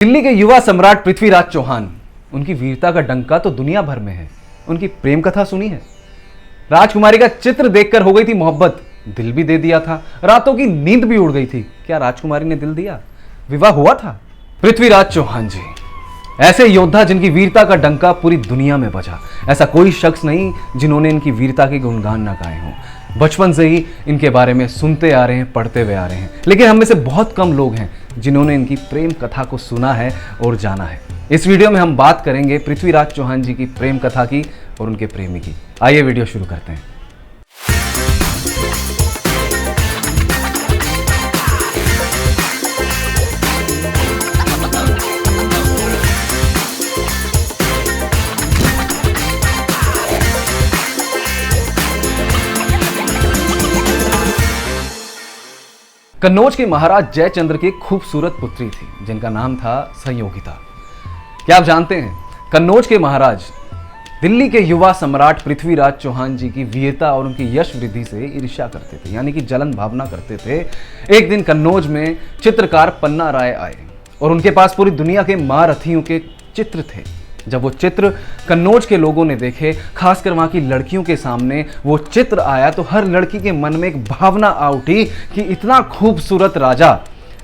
दिल्ली के युवा सम्राट पृथ्वीराज चौहान, उनकी वीरता का डंका तो दुनिया भर में है। उनकी प्रेम कथा सुनी है। राजकुमारी का चित्र देखकर हो गई थी मोहब्बत, दिल भी दे दिया था, रातों की नींद भी उड़ गई थी। क्या राजकुमारी ने दिल दिया? विवाह हुआ था। पृथ्वीराज चौहान जी ऐसे योद्धा जिनकी वीरता का डंका पूरी दुनिया में बजा। ऐसा कोई शख्स नहीं जिन्होंने इनकी वीरता के गुणगान ना गाए हों। बचपन से ही इनके बारे में सुनते आ रहे हैं, पढ़ते हुए आ रहे हैं, लेकिन हम में से बहुत कम लोग हैं जिन्होंने इनकी प्रेम कथा को सुना है और जाना है। इस वीडियो में हम बात करेंगे पृथ्वीराज चौहान जी की प्रेम कथा की और उनके प्रेमी की। आइए वीडियो शुरू करते हैं। कन्नौज के महाराज जयचंद्र की एक खूबसूरत पुत्री थी जिनका नाम था संयोगिता। क्या आप जानते हैं, कन्नौज के महाराज दिल्ली के युवा सम्राट पृथ्वीराज चौहान जी की वीरता और उनकी यश वृद्धि से ईर्ष्या करते थे, यानी कि जलन भावना करते थे। एक दिन कन्नौज में चित्रकार पन्ना राय आए और उनके पास पूरी दुनिया के महारथियों के चित्र थे। जब वो चित्र कन्नौज के लोगों ने देखे, खासकर वहां की लड़कियों के सामने वो चित्र आया, तो हर लड़की के मन में एक भावना आ उठी कि इतना खूबसूरत राजा,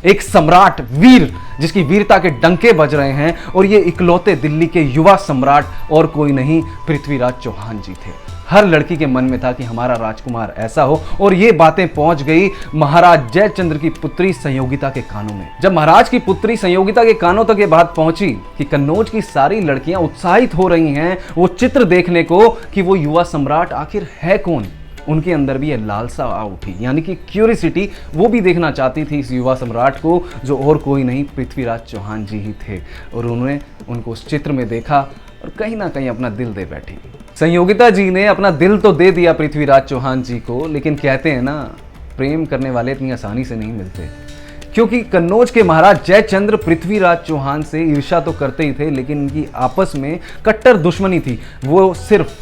एक सम्राट, वीर जिसकी वीरता के डंके बज रहे हैं, और ये इकलौते दिल्ली के युवा सम्राट और कोई नहीं पृथ्वीराज चौहान जी थे। हर लड़की के मन में था कि हमारा राजकुमार ऐसा हो, और ये बातें पहुंच गई महाराज जयचंद्र की पुत्री संयोगिता के कानों में। जब महाराज की पुत्री संयोगिता के कानों तक ये बात पहुंची कि कन्नौज की सारी लड़कियां उत्साहित हो रही हैं वो चित्र देखने को कि वो युवा सम्राट आखिर है कौन, उनके अंदर भी ये लालसा आ उठी, यानी कि क्यूरियोसिटी। वो भी देखना चाहती थी इस युवा सम्राट को, जो और कोई नहीं पृथ्वीराज चौहान जी ही थे। और उन्होंने उनको उस चित्र में देखा और कहीं ना कहीं अपना दिल दे बैठी। संयोगिता जी ने अपना दिल तो दे दिया पृथ्वीराज चौहान जी को, लेकिन कहते हैं ना, प्रेम करने वाले इतनी आसानी से नहीं मिलते। क्योंकि कन्नौज के महाराज जयचंद्र पृथ्वीराज चौहान से ईर्ष्या तो करते ही थे, लेकिन इनकी आपस में कट्टर दुश्मनी थी। वो सिर्फ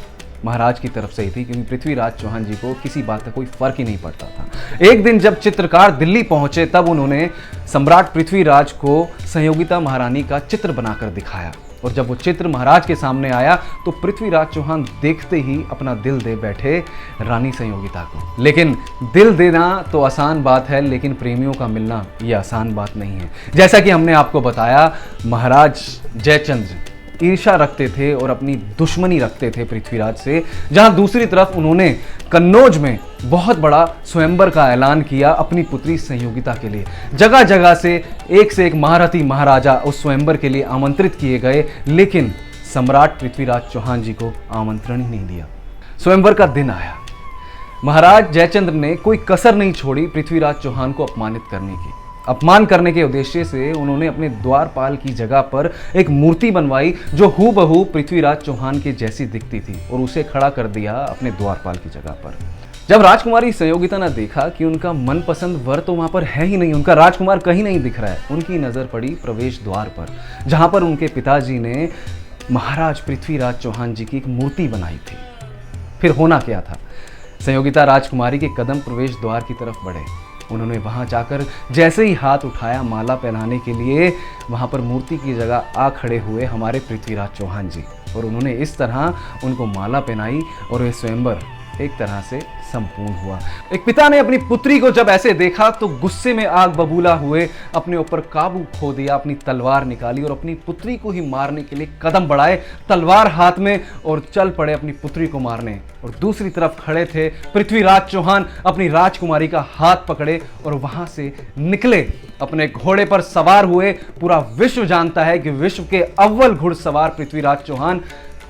महाराज की तरफ से ही थी, क्योंकि पृथ्वीराज चौहान जी को किसी बात का कोई फर्क ही नहीं पड़ता था। एक दिन जब चित्रकार दिल्ली पहुंचे, तब उन्होंने सम्राट पृथ्वीराज को संयोगिता महारानी का चित्र बनाकर दिखाया, और जब वो चित्र महाराज के सामने आया तो पृथ्वीराज चौहान देखते ही अपना दिल दे बैठे रानी संयोगिता को। लेकिन दिल देना तो आसान बात है, लेकिन प्रेमियों का मिलना ये आसान बात नहीं है। जैसा कि हमने आपको बताया, महाराज जयचंद्र ईर्ष्या रखते थे और अपनी दुश्मनी रखते थे पृथ्वीराज से। जहां दूसरी तरफ उन्होंने कन्नौज में बहुत बड़ा स्वयंवर का ऐलान किया अपनी पुत्री संयोगिता के लिए। जगह जगह से एक महारथी महाराजा उस स्वयंवर के लिए आमंत्रित किए गए, लेकिन सम्राट पृथ्वीराज चौहान जी को आमंत्रण ही नहीं दिया। स्वयंवर का दिन आया, महाराज जयचंद्र ने कोई कसर नहीं छोड़ी पृथ्वीराज चौहान को अपमानित करने की। अपमान करने के उद्देश्य से उन्होंने अपने द्वारपाल की जगह पर एक मूर्ति बनवाई जो हूबहू पृथ्वीराज चौहान के जैसी दिखती थी, और उसे खड़ा कर दिया अपने द्वारपाल की जगह पर। जब राजकुमारी संयोगिता ने देखा कि उनका मनपसंद वर तो वहां पर है ही नहीं, उनका राजकुमार कहीं नहीं दिख रहा है, उनकी नजर पड़ी प्रवेश द्वार पर, जहां पर उनके पिताजी ने महाराज पृथ्वीराज चौहान जी की एक मूर्ति बनाई थी। फिर होना क्या था, संयोगिता राजकुमारी के कदम प्रवेश द्वार की तरफ बढ़े। उन्होंने वहां जाकर जैसे ही हाथ उठाया माला पहनाने के लिए, वहां पर मूर्ति की जगह आ खड़े हुए हमारे पृथ्वीराज चौहान जी, और उन्होंने इस तरह उनको माला पहनाई और वे स्वयंवर एक तरह से संपूर्ण हुआ। एक पिता ने अपनी पुत्री को जब ऐसे देखा तो गुस्से में आग बबूला हुए अपने ऊपर काबू खो दिया, अपनी तलवार निकाली और अपनी पुत्री को ही मारने के लिए कदम बढ़ाए, तलवार हाथ में, और चल पड़े अपनी पुत्री को मारने। और दूसरी तरफ खड़े थे पृथ्वीराज चौहान, अपनी राजकुमारी का हाथ पकड़े और वहां से निकले, अपने घोड़े पर सवार हुए। पूरा विश्व जानता है कि विश्व के अव्वल घुड़सवार पृथ्वीराज चौहान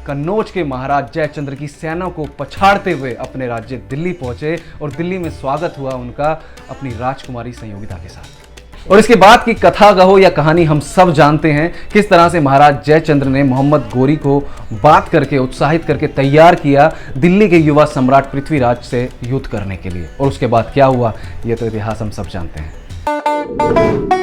कन्नौज के महाराज जयचंद्र की सेना को पछाड़ते हुए अपने राज्य दिल्ली पहुंचे, और दिल्ली में स्वागत हुआ उनका अपनी राजकुमारी संयोगिता के साथ। और इसके बाद की कथा कहो या कहानी हम सब जानते हैं, किस तरह से महाराज जयचंद्र ने मोहम्मद गोरी को बात करके, उत्साहित करके तैयार किया दिल्ली के युवा सम्राट पृथ्वीराज से युद्ध करने के लिए। और उसके बाद क्या हुआ, ये तो इतिहास हम सब जानते हैं।